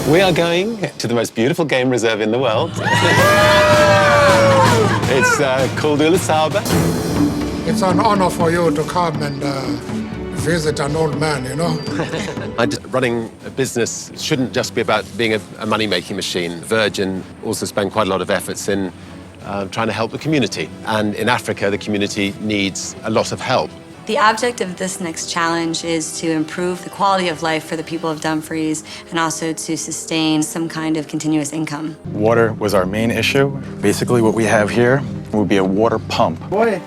We are going to the most beautiful game reserve in the world. It's called Ulusalba. It's an honor for you to come and visit an old man, you know? Running a business shouldn't just be about being a money-making machine. Virgin also spend quite a lot of efforts in trying to help the community. And in Africa, the community needs a lot of help. The object of this next challenge is to improve the quality of life for the people of Dumfries and also to sustain some kind of continuous income. Water was our main issue. Basically, what we have here would be a water pump. Boy,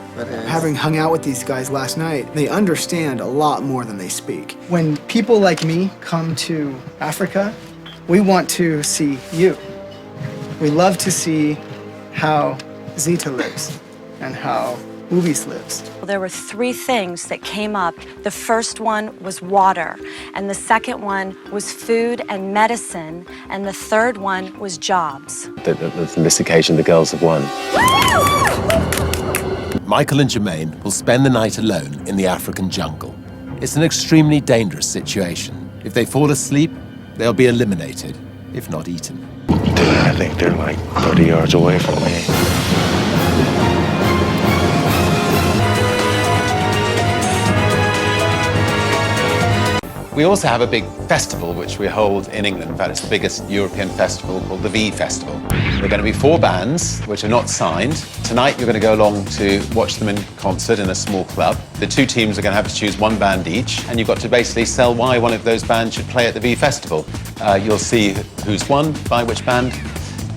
having hung out with these guys last night, they understand a lot more than they speak. When people like me come to Africa, we want to see you. We love to see how Zita lives and how Ubis lives. There were three things that came up. The first one was water, and the second one was food and medicine, and the third one was jobs. On this occasion, the girls have won. Michael and Jermaine will spend the night alone in the African jungle. It's an extremely dangerous situation. If they fall asleep, they'll be eliminated, if not eaten. I think they're like 30 yards away from me. We also have a big festival which we hold in England. In fact, it's the biggest European festival called the V Festival. There are going to be 4 bands which are not signed. Tonight you're going to go along to watch them in concert in a small club. The 2 teams are going to have to choose 1 band each, and you've got to basically sell why one of those bands should play at the V Festival. You'll see who's won by which band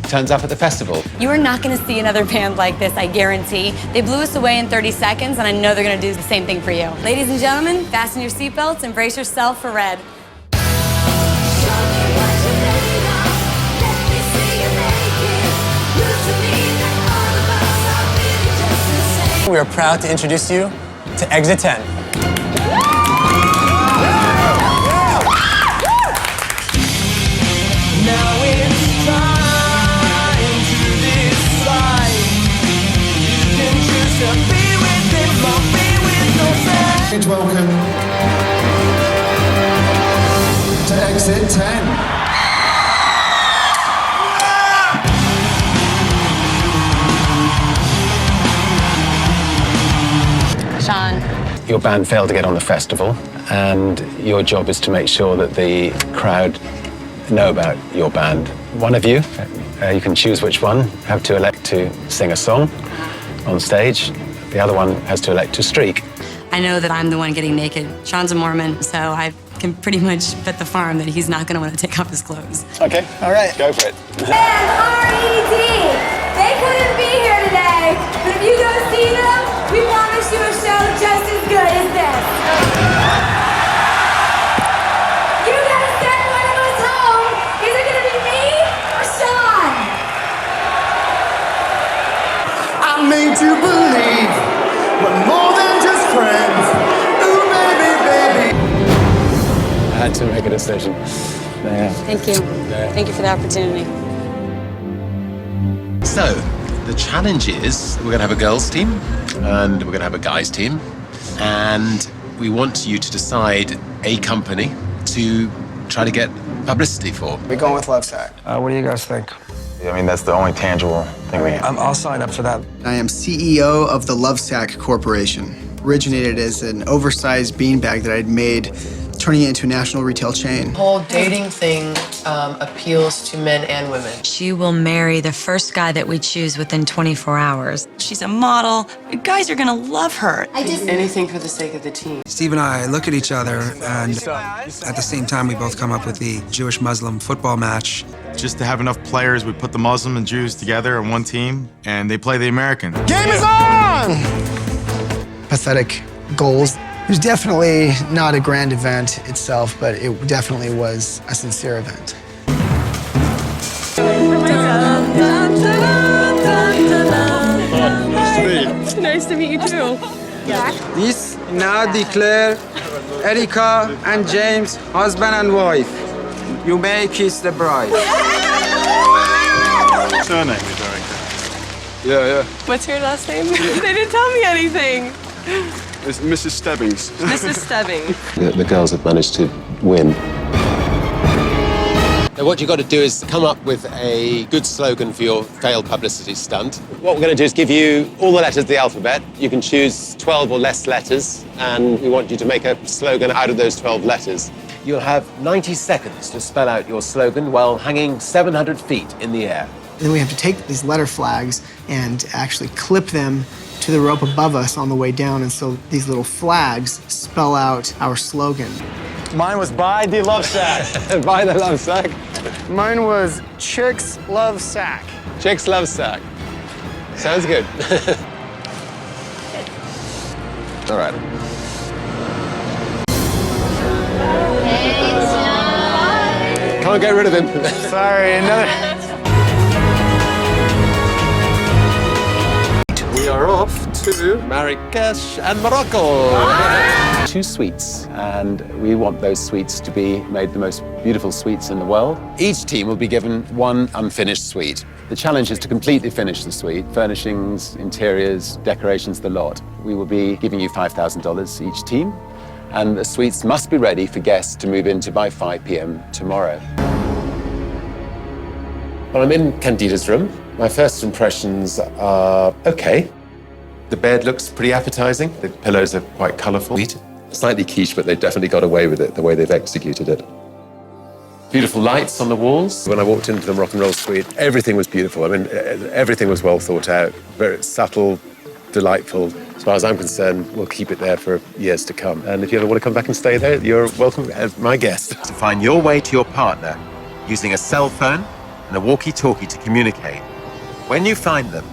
turns up at the festival. You are not going to see another band like this, I guarantee. They blew us away in 30 seconds, and I know they're going to do the same thing for you. Ladies and gentlemen, fasten your seatbelts and brace yourself for Red. We are proud to introduce you to Exit 10. Welcome to Exit 10. Shawn. Your band failed to get on the festival, and your job is to make sure that the crowd know about your band. One of you, you can choose which one, have to elect to sing a song on stage. The other one has to elect to streak. I know that I'm the one getting naked. Shawn's a Mormon, so I can pretty much bet the farm that he's not going to want to take off his clothes. Okay, all right, go for it. And R.E.D. They couldn't be here today, but if you go see them, we promise you a show just as good as this. You gotta send one of us home. Is it gonna be me or Shawn? I'm made to believe we're more than just friends. Ooh, baby, baby. I had to make a decision. Yeah. Thank you. Thank you for the opportunity. So, the challenge is we're going to have a girls' team and we're going to have a guys' team. And we want you to decide a company to try to get publicity for. We're going with LoveSac. What do you guys think? I mean, that's the only tangible thing we have. I'll sign up for that. I am CEO of the LoveSac Corporation. Originated as an oversized beanbag that I'd made, turning it into a national retail chain. The whole dating thing appeals to men and women. She will marry the first guy that we choose within 24 hours. She's a model. Guys are gonna love her. Anything for the sake of the team. Steve and I look at each other, and at the same time, we both come up with the Jewish-Muslim football match. Just to have enough players, we put the Muslim and Jews together on one team, and they play the American. Game is on! Pathetic goals. It was definitely not a grand event itself, but it definitely was a sincere event. Nice to meet you too. This now declare Erica and James husband and wife. You may kiss the bride. Surname is Erica. Yeah. What's your last name? They didn't tell me anything. It's Mrs. Stebbings. Mrs. Stebbing. The girls have managed to win. Now, what you've got to do is come up with a good slogan for your failed publicity stunt. What we're going to do is give you all the letters of the alphabet. You can choose 12 or less letters, and we want you to make a slogan out of those 12 letters. You'll have 90 seconds to spell out your slogan while hanging 700 feet in the air. Then we have to take these letter flags and actually clip them to the rope above us on the way down, and so these little flags spell out our slogan. Mine was buy the LoveSac. Buy the LoveSac. Mine was Chicks Love Sack. Chicks LoveSac. Sounds good. All right. Can't get rid of him. Sorry, another. We are off to Marrakesh and Morocco. 2 sweets, and we want those sweets to be made the most beautiful sweets in the world. Each team will be given 1 unfinished sweet. The challenge is to completely finish the sweet, furnishings, interiors, decorations, the lot. We will be giving you $5,000 each team, and the sweets must be ready for guests to move into by 5 p.m. tomorrow. Well, I'm in Candida's room. My first impressions are okay. The bed looks pretty appetizing. The pillows are quite colorful. Slightly quiche, but they've definitely got away with it, the way they've executed it. Beautiful lights on the walls. When I walked into the rock and roll suite, everything was beautiful. I mean, everything was well thought out, very subtle, delightful. As far as I'm concerned, we'll keep it there for years to come. And if you ever want to come back and stay there, you're welcome as my guest. To find your way to your partner using a cell phone and a walkie-talkie to communicate. When you find them,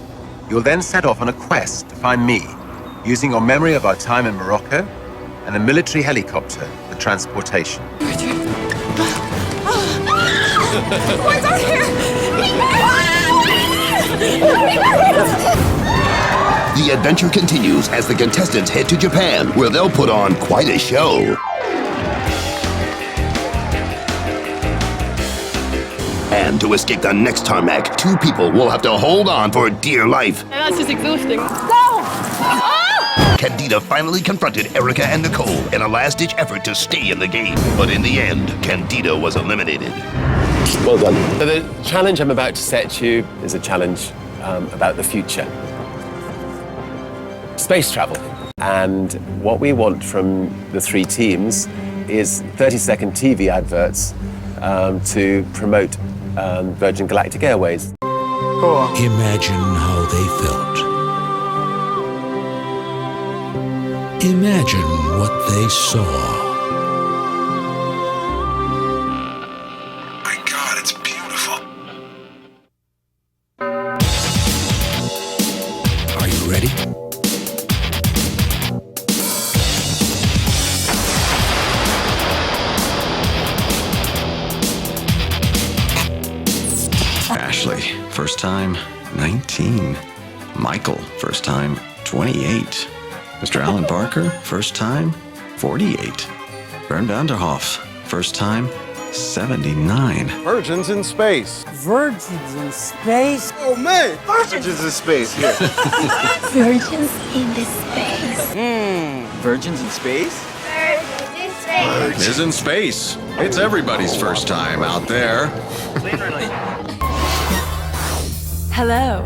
you'll then set off on a quest to find me, using your memory of our time in Morocco and a military helicopter for transportation. What's out here? The adventure continues as the contestants head to Japan, where they'll put on quite a show. And to escape the next tarmac, 2 people will have to hold on for dear life. That's just exhausting. Candida finally confronted Erica and Nicole in a last-ditch effort to stay in the game. But in the end, Candida was eliminated. Well done. So the challenge I'm about to set you is a challenge about the future. Space travel. And what we want from the 3 teams is 30-second TV adverts to promote Virgin Galactic Airways. Cool. Imagine how they felt. Imagine what they saw. My God, it's beautiful. Are you ready? Ashley, first time, 19. Michael, first time, 28. Mr. Alan Barker, first time, 48. Bern Vanderhoff, first time, 79. Virgins in space. Virgins in space? Oh, man. Virgins in space, here. Virgins in the space. Virgins in space? Virgins is in space. It's everybody's first time out there. Hello,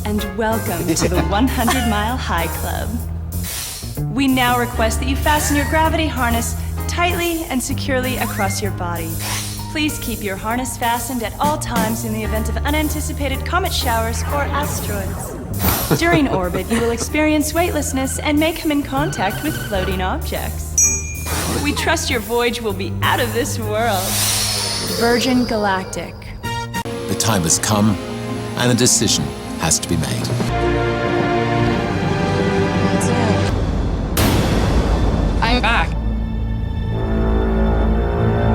and welcome to the 100 Mile High Club. We now request that you fasten your gravity harness tightly and securely across your body. Please keep your harness fastened at all times in the event of unanticipated comet showers or asteroids. During orbit, you will experience weightlessness and may come in contact with floating objects. We trust your voyage will be out of this world. Virgin Galactic. The time has come, and a decision has to be made.